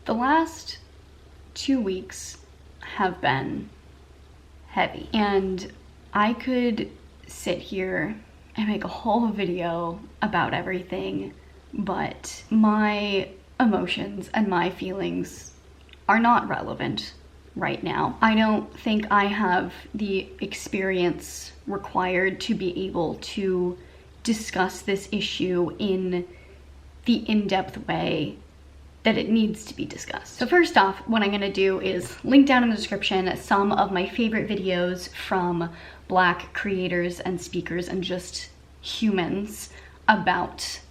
The last 2 weeks have been heavy, and I could sit here and make a whole video about everything, but my emotions and my feelings are not relevant right now. I don't think I have the experience required to be able to discuss this issue in the in-depth way that it needs to be discussed. So first off, what I'm gonna do is link down in the description some of my favorite videos from Black creators and speakers and just humans about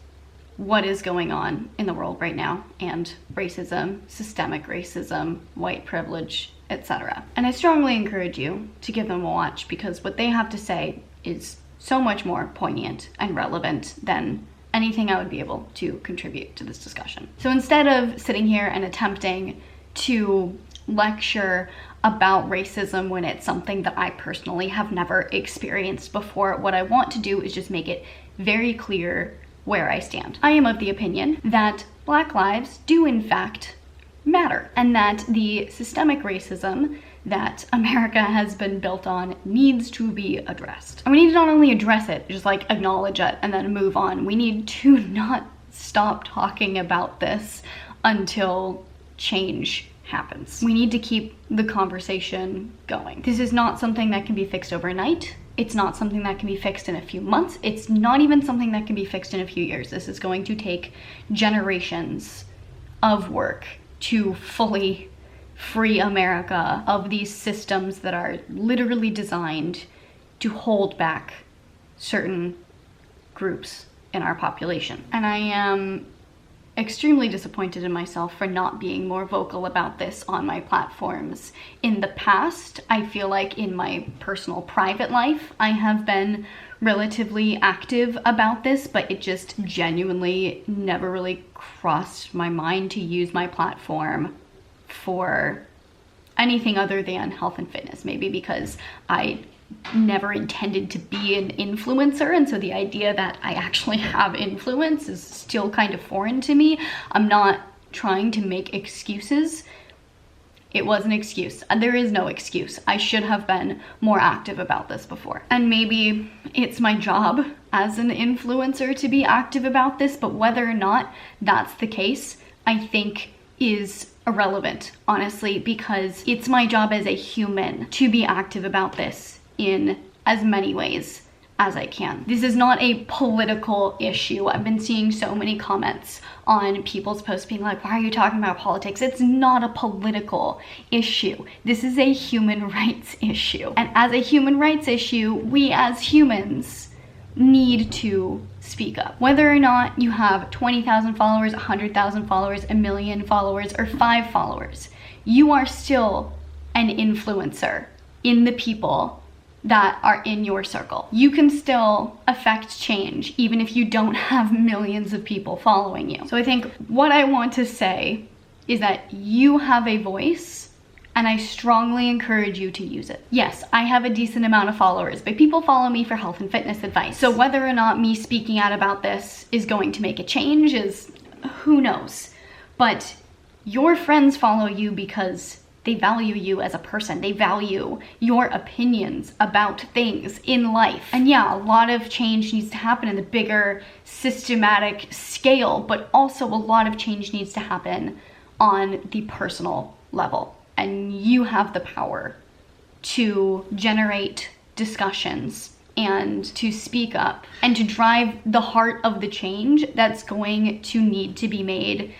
what is going on in the world right now, and racism, systemic racism, white privilege, etc. And I strongly encourage you to give them a watch, because what they have to say is so much more poignant and relevant than anything I would be able to contribute to this discussion. So instead of sitting here and attempting to lecture about racism when it's something that I personally have never experienced before, what I want to do is just make it very clear where I stand. I am of the opinion that Black lives do in fact matter, and that the systemic racism that America has been built on needs to be addressed. And we need to not only address it, just like acknowledge it and then move on. We need to not stop talking about this until change happens. We need to keep the conversation going. This is not something that can be fixed overnight. It's not something that can be fixed in a few months. It's not even something that can be fixed in a few years. This is going to take generations of work to fully free America of these systems that are literally designed to hold back certain groups in our population. And I am extremely disappointed in myself for not being more vocal about this on my platforms in the past. I feel like in my personal private life, I have been relatively active about this, but it just genuinely never really crossed my mind to use my platform for anything other than health and fitness. Maybe because I never intended to be an influencer, and so the idea that I actually have influence is still kind of foreign to me. I'm not trying to make excuses. It was an excuse. There is no excuse. I should have been more active about this before. And maybe it's my job as an influencer to be active about this, but whether or not that's the case, I think is irrelevant, honestly, because it's my job as a human to be active about this in as many ways as I can. This is not a political issue. I've been seeing so many comments on people's posts being like, why are you talking about politics? It's not a political issue. This is a human rights issue. And as a human rights issue, we as humans need to speak up. Whether or not you have 20,000 followers, 100,000 followers, 1 million followers, or 5 followers, you are still an influencer in the people that are in your circle. You can still affect change even if you don't have millions of people following you. So I think what I want to say is that you have a voice, and I strongly encourage you to use it. Yes, I have a decent amount of followers, but people follow me for health and fitness advice. So whether or not me speaking out about this is going to make a change is who knows. But your friends follow you because they value you as a person. They value your opinions about things in life. And yeah, a lot of change needs to happen in the bigger systematic scale, but also a lot of change needs to happen on the personal level. And you have the power to generate discussions and to speak up and to drive the heart of the change that's going to need to be made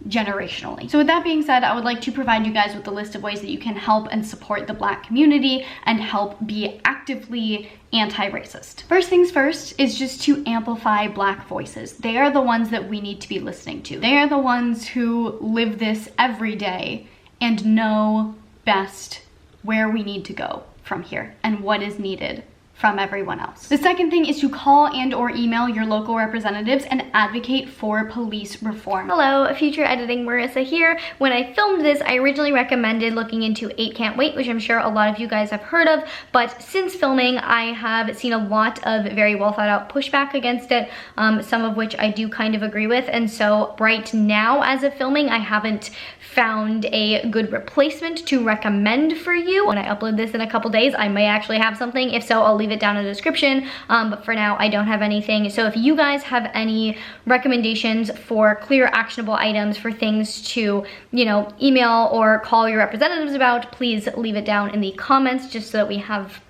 generationally. So with that being said, I would like to provide you guys with a list of ways that you can help and support the Black community and help be actively anti-racist. First things first is just to amplify Black voices. They are the ones that we need to be listening to. They are the ones who live this every day and know best where we need to go from here and what is needed from everyone else. The second thing is to call and or email your local representatives and advocate for police reform. Hello, future editing Marissa here. When I filmed this, I originally recommended looking into 8 Can't Wait, which I'm sure a lot of you guys have heard of, but since filming, I have seen a lot of very well thought out pushback against it, some of which I do kind of agree with, and so right now as of filming, I haven't found a good replacement to recommend for you. When I upload this in a couple days, I may actually have something. If so, I'll leave it down in the description, but for now I don't have anything. So if you guys have any recommendations for clear actionable items, for things to, you know, email or call your representatives about, please leave it down in the comments just so that we have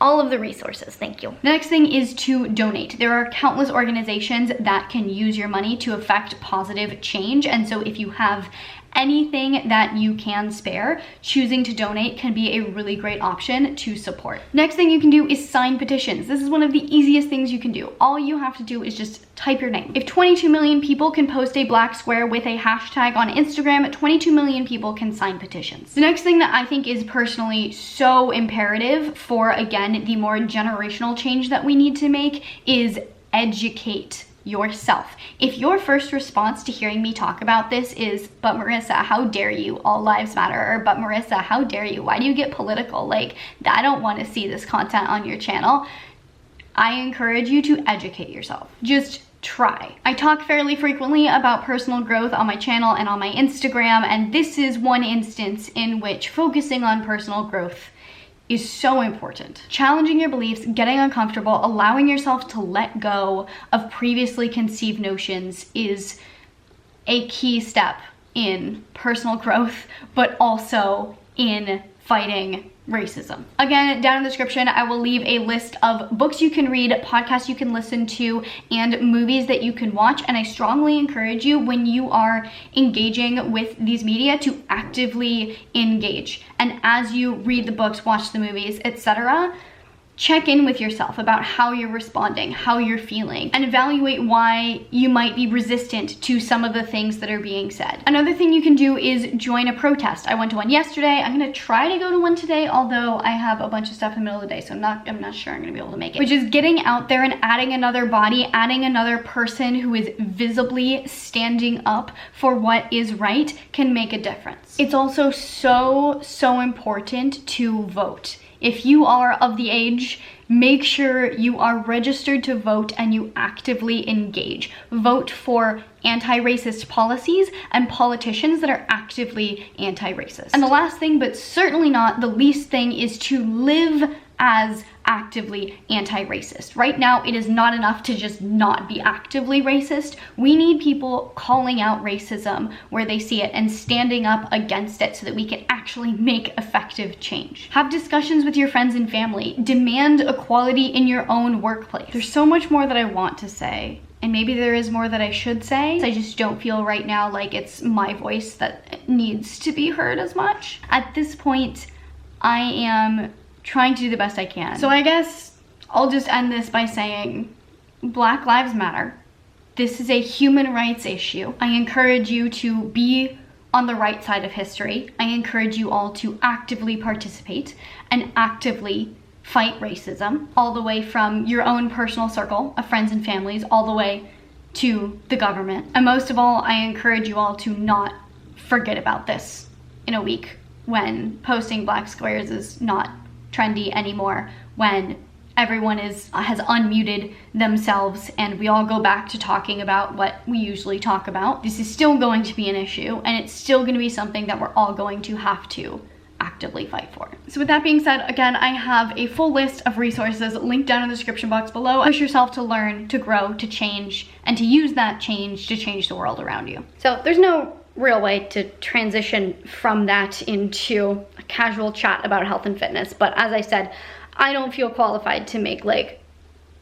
all of the resources. Thank you. The next thing is to donate. There are countless organizations that can use your money to affect positive change, and so if you have anything that you can spare, choosing to donate can be a really great option to support. Next thing you can do is sign petitions. This is one of the easiest things you can do. All you have to do is just type your name. If 22 million people can post a black square with a hashtag on Instagram, 22 million people can sign petitions. The next thing that I think is personally so imperative for, again, the more generational change that we need to make is educate yourself. If your first response to hearing me talk about this is, but Marissa, how dare you, all lives matter, or but Marissa, how dare you, why do you get political, like, I don't want to see this content on your channel, I encourage you to educate yourself. Just try. I talk fairly frequently about personal growth on my channel and on my Instagram, and this is one instance in which focusing on personal growth is so important. Challenging your beliefs, getting uncomfortable, allowing yourself to let go of previously conceived notions is a key step in personal growth, but also in fighting racism. Again, down in the description, I will leave a list of books you can read, podcasts you can listen to, and movies that you can watch. And I strongly encourage you, when you are engaging with these media, to actively engage. And as you read the books, watch the movies, etc., check in with yourself about how you're responding, how you're feeling, and evaluate why you might be resistant to some of the things that are being said. Another thing you can do is join a protest. I went to one yesterday. I'm gonna try to go to one today, although I have a bunch of stuff in the middle of the day, so I'm not sure I'm gonna be able to make it. Which is getting out there and adding another body, adding another person who is visibly standing up for what is right can make a difference. It's also so important to vote. If you are of the age, make sure you are registered to vote and you actively engage. Vote for anti-racist policies and politicians that are actively anti-racist. And the last thing, but certainly not the least thing, is to live as actively anti-racist. Right now, it is not enough to just not be actively racist. We need people calling out racism where they see it and standing up against it so that we can actually make effective change. Have discussions with your friends and family. Demand equality in your own workplace. There's so much more that I want to say, and maybe there is more that I should say. I just don't feel right now like it's my voice that needs to be heard as much. At this point, I am trying to do the best I can. So I guess I'll just end this by saying, Black Lives Matter. This is a human rights issue. I encourage you to be on the right side of history. I encourage you all to actively participate and actively fight racism, all the way from your own personal circle of friends and families, all the way to the government. And most of all, I encourage you all to not forget about this in a week when posting black squares is not trendy anymore, when everyone has unmuted themselves and we all go back to talking about what we usually talk about. This is still going to be an issue, and it's still going to be something that we're all going to have to actively fight for. So with that being said, again, I have a full list of resources linked down in the description box below. Push yourself to learn, to grow, to change, and to use that change to change the world around you. So there's no real way to transition from that into a casual chat about health and fitness, but as I said, I don't feel qualified to make like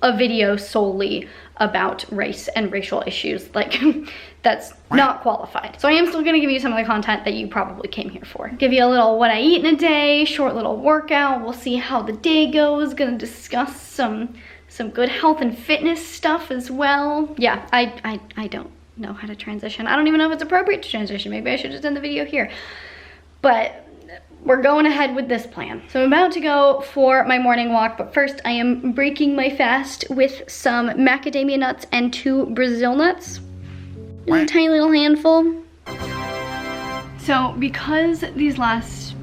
a video solely about race and racial issues. Like, that's not qualified. So I am still gonna give you some of the content that you probably came here for. Give you a little what I eat in a day, short little workout. We'll see how the day goes. Gonna discuss some good health and fitness stuff as well. Yeah, I don't know how to transition. I don't even know if it's appropriate to transition. Maybe I should just end the video here. But we're going ahead with this plan. So I'm about to go for my morning walk, but first I am breaking my fast with some macadamia nuts and 2 Brazil nuts. Just a tiny little handful. So because these last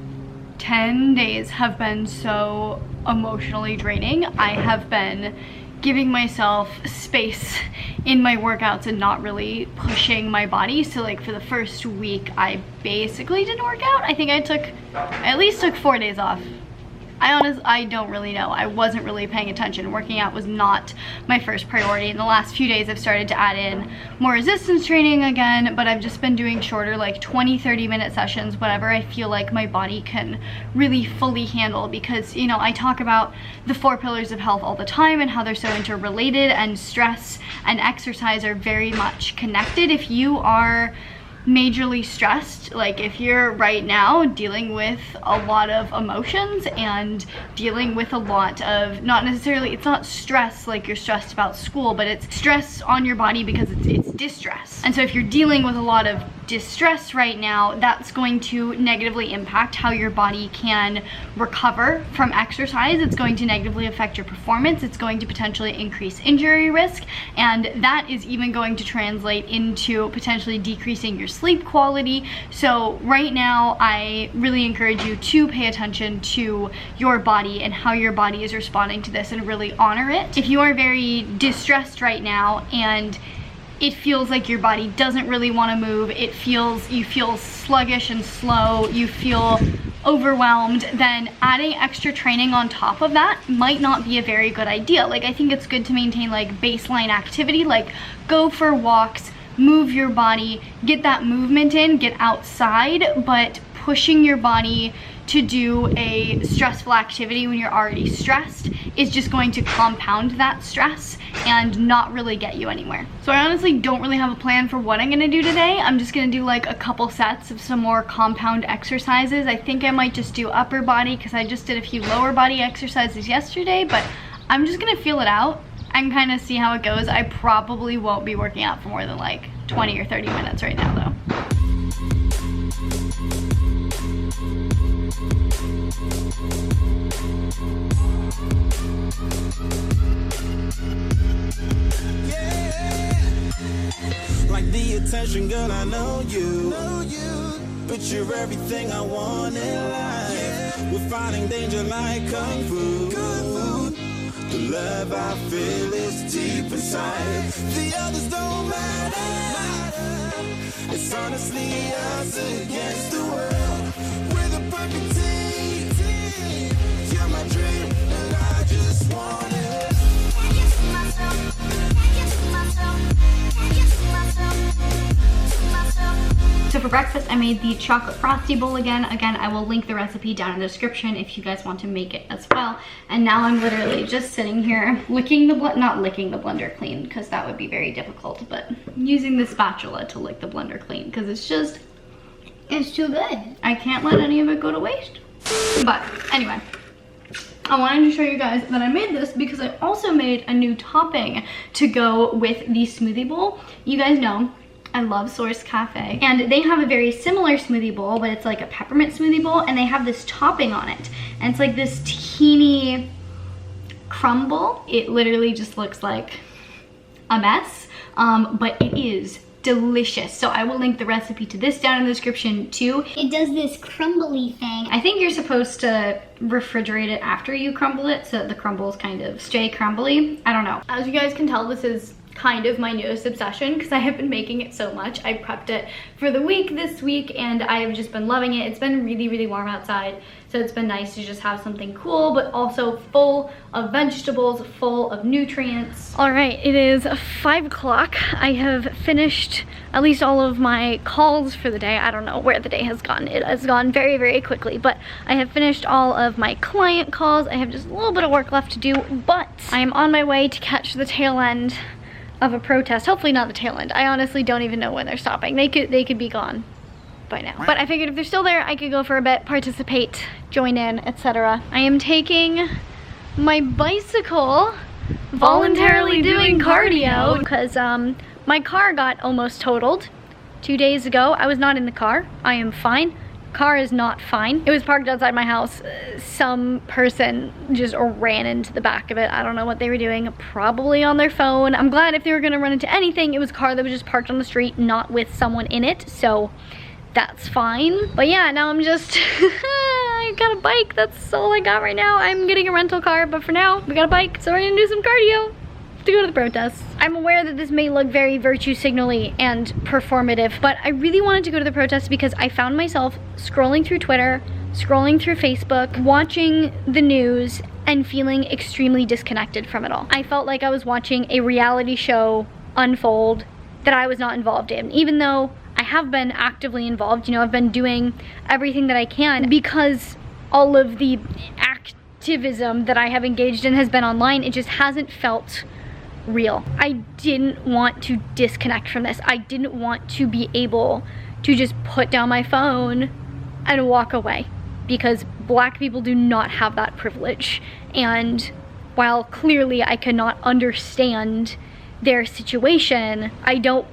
10 days have been so emotionally draining, I have been giving myself space in my workouts and not really pushing my body. So like for the first week, I basically didn't work out. I think I at least took 4 days off. I don't really know. I wasn't really paying attention. Working out was not my first priority. In the last few days, I've started to add in more resistance training again, but I've just been doing shorter, like 20-30 minute sessions, whatever I feel like my body can really fully handle, because, you know, I talk about the 4 pillars of health all the time and how they're so interrelated, and stress and exercise are very much connected. If you are majorly stressed, like if you're right now dealing with a lot of emotions and dealing with a lot of, not necessarily, it's not stress like you're stressed about school, but it's stress on your body because it's distress. And so if you're dealing with a lot of distress right now, that's going to negatively impact how your body can recover from exercise. It's going to negatively affect your performance. It's going to potentially increase injury risk, and that is even going to translate into potentially decreasing your sleep quality. So right now, I really encourage you to pay attention to your body and how your body is responding to this and really honor it. If you are very distressed right now and it feels like your body doesn't really want to move, you feel sluggish and slow, you feel overwhelmed, then adding extra training on top of that might not be a very good idea. Like, I think it's good to maintain like baseline activity, like go for walks, move your body, get that movement in, get outside, but pushing your body to do a stressful activity when you're already stressed is just going to compound that stress and not really get you anywhere. So I honestly don't really have a plan for what I'm gonna do today. I'm just gonna do like a couple sets of some more compound exercises. I think I might just do upper body because I just did a few lower body exercises yesterday, but I'm just gonna feel it out and kind of see how it goes. I probably won't be working out for more than like 20 or 30 minutes right now though. Like the attention, girl, I know you. But you're everything I want in life. We're fighting danger like kung fu. The love I feel is deep inside. The others don't matter. It's honestly us against the world. We're the perfect team. You're my dream, and I just want it. Can't get to myself. Can't get to myself. Can't get to myself. So for breakfast, I made the chocolate Frosty bowl again. Again, I will link the recipe down in the description if you guys want to make it as well. And now I'm literally just sitting here licking the not licking the blender clean because that would be very difficult, but using the spatula to lick the blender clean because it's too good. I can't let any of it go to waste. But anyway, I wanted to show you guys that I made this because I also made a new topping to go with the smoothie bowl. You guys know I love Source Cafe, and they have a very similar smoothie bowl, but it's like a peppermint smoothie bowl, and they have this topping on it, and it's like this Tahini crumble. It literally just looks like a mess, but it is delicious. So I will link the recipe to this down in the description too. It does this crumbly thing. I think you're supposed to refrigerate it after you crumble it so that the crumbles kind of stay crumbly. I don't know. As you guys can tell, this is kind of my newest obsession because I have been making it so much. I prepped it for the week this week and I have just been loving it. It's been really, really warm outside, so it's been nice to just have something cool but also full of vegetables, full of nutrients. All right, it is 5 o'clock. I have finished at least all of my calls for the day. I don't know where the day has gone. It has gone very, very quickly, but I have finished all of my client calls. I have just a little bit of work left to do, but I am on my way to catch the tail end of a protest. Hopefully not the tail end. I honestly don't even know when they're stopping. They could be gone by now. But I figured if they're still there, I could go for a bit, participate, join in, etc. I am taking my bicycle, voluntarily doing cardio, because my car got almost totaled 2 days ago. I was not in the car. I am fine. car is not fine. It was parked outside my house. Some person just ran into the back of it. I don't know what they were doing, probably on their phone. I'm glad if they were gonna run into anything, it was a car that was just parked on the street, not with someone in it, so that's fine. But yeah, now I'm just, I got a bike, that's all I got right now. I'm getting a rental car, but for now, we got a bike, so we're gonna do some cardio to go to the protest. I'm aware that this may look very virtue signally and performative, but I really wanted to go to the protest because I found myself scrolling through Twitter, scrolling through Facebook, watching the news, and feeling extremely disconnected from it all. I felt like I was watching a reality show unfold that I was not involved in, even though I have been actively involved. You know, I've been doing everything that I can because all of the activism that I have engaged in has been online. It just hasn't felt real. I didn't want to disconnect from this. I didn't want to be able to just put down my phone and walk away, because Black people do not have that privilege. And while clearly I cannot understand their situation, I don't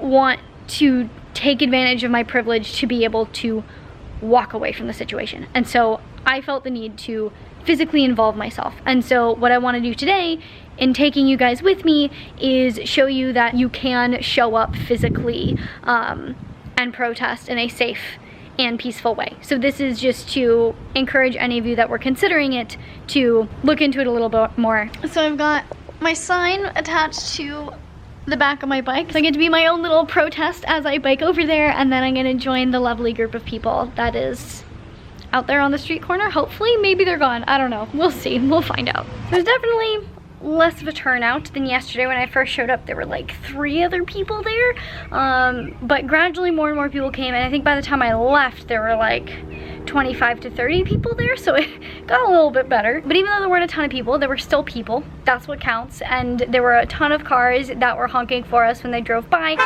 want to take advantage of my privilege to be able to walk away from the situation. And so I felt the need to physically involve myself. And so what I want to do today in taking you guys with me is show you that you can show up physically and protest in a safe and peaceful way. So this is just to encourage any of you that were considering it to look into it a little bit more. So I've got my sign attached to the back of my bike. So I get to be my own little protest as I bike over there, and then I'm gonna join the lovely group of people that is out there on the street corner. Hopefully, maybe they're gone. I don't know. We'll see. We'll find out. There's definitely less of a turnout than yesterday. When I first showed up, there were like 3 other people there, but gradually more and more people came, and I think by the time I left there were like 25 to 30 people there, so it got a little bit better. But even though there weren't a ton of people, there were still people. That's what counts. And there were a ton of cars that were honking for us when they drove by.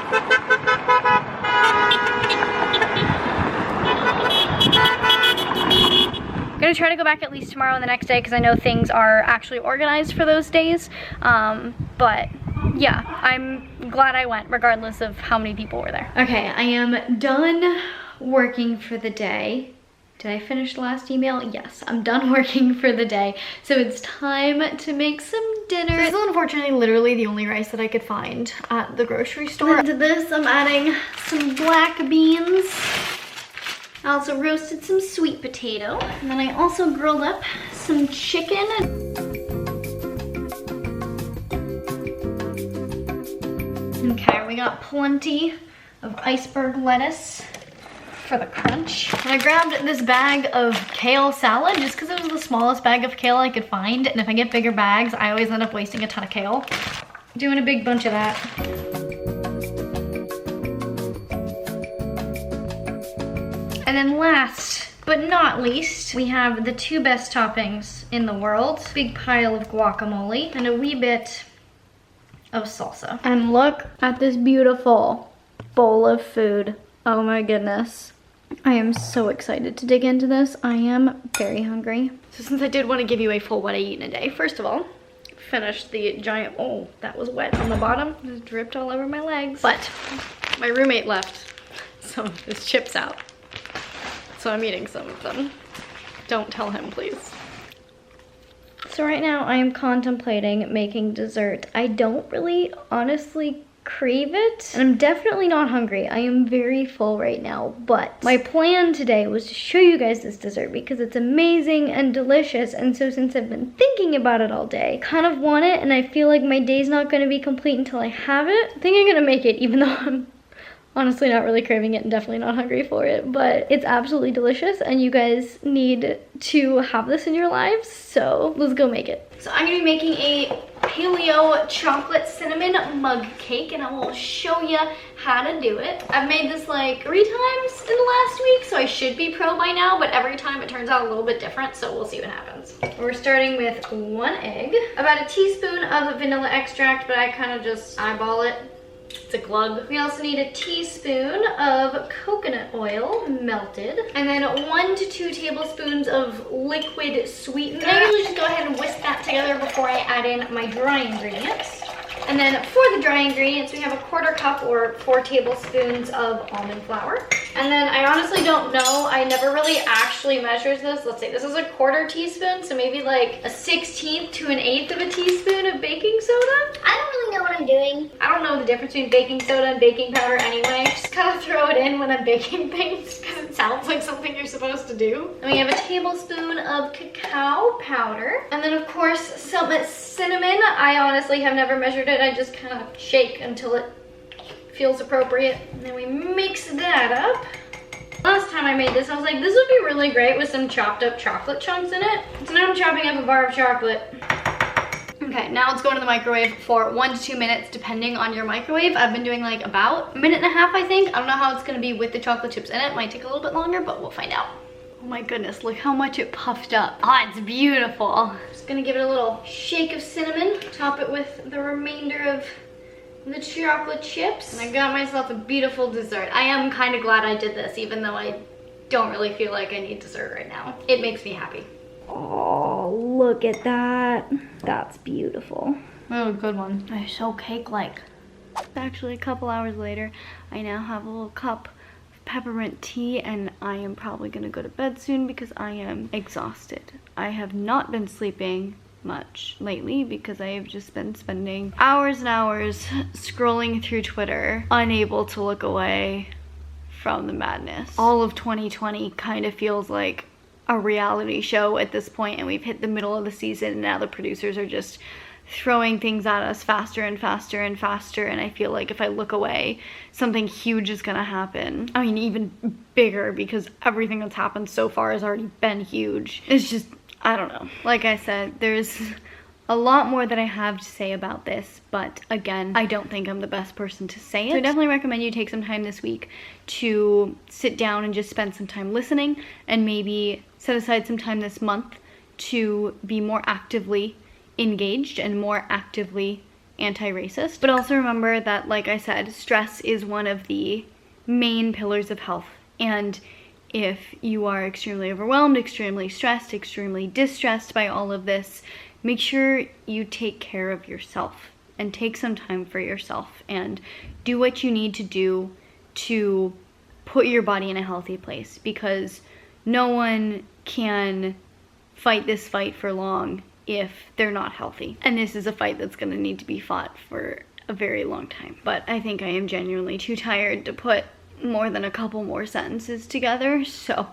I'm gonna try to go back at least tomorrow and the next day, because I know things are actually organized for those days. But yeah, I'm glad I went regardless of how many people were there. Okay, I am done working for the day. Did I finish the last email? Yes, I'm done working for the day. So it's time to make some dinner. This is unfortunately literally the only rice that I could find at the grocery store. And to this, I'm adding some black beans. I also roasted some sweet potato. And then I also grilled up some chicken. Okay, we got plenty of iceberg lettuce for the crunch. And I grabbed this bag of kale salad just because it was the smallest bag of kale I could find. And if I get bigger bags, I always end up wasting a ton of kale. Doing a big bunch of that. And then last but not least, we have the 2 best toppings in the world. Big pile of guacamole and a wee bit of salsa. And look at this beautiful bowl of food. Oh my goodness. I am so excited to dig into this. I am very hungry. So since I did want to give you a full what I eat in a day, first of all, finished the giant, oh, that was wet on the bottom. It dripped all over my legs. But my roommate left some of his chips out, so I'm eating some of them. Don't tell him, please. So right now I am contemplating making dessert. I don't really honestly crave it, and I'm definitely not hungry. I am very full right now, but my plan today was to show you guys this dessert because it's amazing and delicious. And so since I've been thinking about it all day, I kind of want it, and I feel like my day's not going to be complete until I have it. I think I'm gonna make it even though I'm honestly not really craving it and definitely not hungry for it, but it's absolutely delicious and you guys need to have this in your lives, so let's go make it. So I'm gonna be making a Paleo chocolate cinnamon mug cake, and I will show you how to do it. I've made this like 3 times in the last week, so I should be pro by now, but every time it turns out a little bit different, so we'll see what happens. We're starting with 1 egg, about a teaspoon of vanilla extract, but I kind of just eyeball it. It's a glug. We also need a teaspoon of coconut oil melted, and then 1 to 2 tablespoons of liquid sweetener. And I usually just go ahead and whisk that together before I add in my dry ingredients. And then for the dry ingredients, we have a 1/4 cup or 4 tablespoons of almond flour. And then I honestly don't know, I never really actually measured this. Let's say this is a 1/4 teaspoon, so maybe like a 1/16 to an 1/8 of a teaspoon of baking soda. I don't really know what I'm doing. I don't know the difference between baking soda and baking powder anyway. Just kind of throw it in when I'm baking things because it sounds like something you're supposed to do. And we have a tablespoon of cacao powder. And then of course some cinnamon. I honestly have never measured it. I just kind of shake until it feels appropriate. And then we mix that up. Last time I made this, I was like, this would be really great with some chopped up chocolate chunks in it. So now I'm chopping up a bar of chocolate. Okay, now it's going to the microwave for 1 to 2 minutes, depending on your microwave. I've been doing like about 1.5 minutes, I think. I don't know how it's gonna be with the chocolate chips in it. Might take a little bit longer, but we'll find out. Oh my goodness, look how much it puffed up. Oh, it's beautiful. Just gonna give it a little shake of cinnamon. Top it with the remainder of the chocolate chips. And I got myself a beautiful dessert. I am kind of glad I did this, even though I don't really feel like I need dessert right now. It makes me happy. Oh, look at that. That's beautiful. Oh, good one. They're so cake-like. Actually, a couple hours later, I now have a little cup of peppermint tea, and I am probably gonna go to bed soon because I am exhausted. I have not been sleeping much lately because I have just been spending hours and hours scrolling through Twitter, unable to look away from the madness. All of 2020 kind of feels like a reality show at this point, and we've hit the middle of the season, and now the producers are just throwing things at us faster and faster and faster, and I feel like if I look away, something huge is gonna happen. I mean, even bigger, because everything that's happened so far has already been huge. It's just, I don't know. Like I said, there's a lot more that I have to say about this, but again, I don't think I'm the best person to say it. So I definitely recommend you take some time this week to sit down and just spend some time listening, and maybe set aside some time this month to be more actively engaged and more actively anti-racist. But also remember that, like I said, stress is one of the main pillars of health, and if you are extremely overwhelmed, extremely stressed, extremely distressed by all of this, make sure you take care of yourself and take some time for yourself and do what you need to do to put your body in a healthy place, because no one can fight this fight for long if they're not healthy. And this is a fight that's gonna need to be fought for a very long time. But I think I am genuinely too tired to put more than a couple more sentences together, so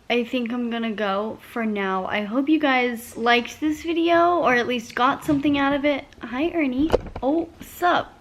I think I'm gonna go for now. I hope you guys liked this video, or at least got something out of it. Hi, Ernie. Oh, sup?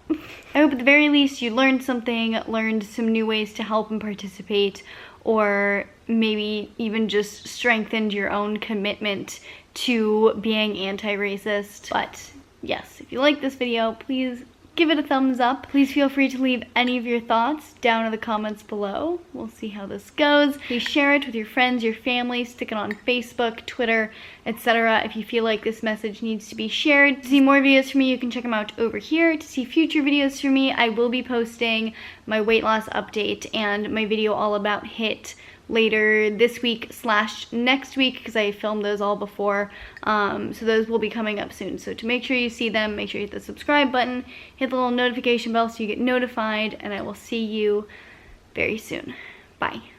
I hope at the very least you learned something, learned some new ways to help and participate, or maybe even just strengthened your own commitment to being anti-racist. But yes, if you like this video, please give it a thumbs up. Please feel free to leave any of your thoughts down in the comments below. We'll see how this goes. Please share it with your friends, your family, stick it on Facebook, Twitter, etc. if you feel like this message needs to be shared. To see more videos from me, you can check them out over here. To see future videos from me, I will be posting my weight loss update and my video all about HIIT later this week / next week, because I filmed those all before, so those will be coming up soon. So to make sure you see them, make sure you hit the subscribe button, hit the little notification bell so you get notified, and I will see you very soon. Bye.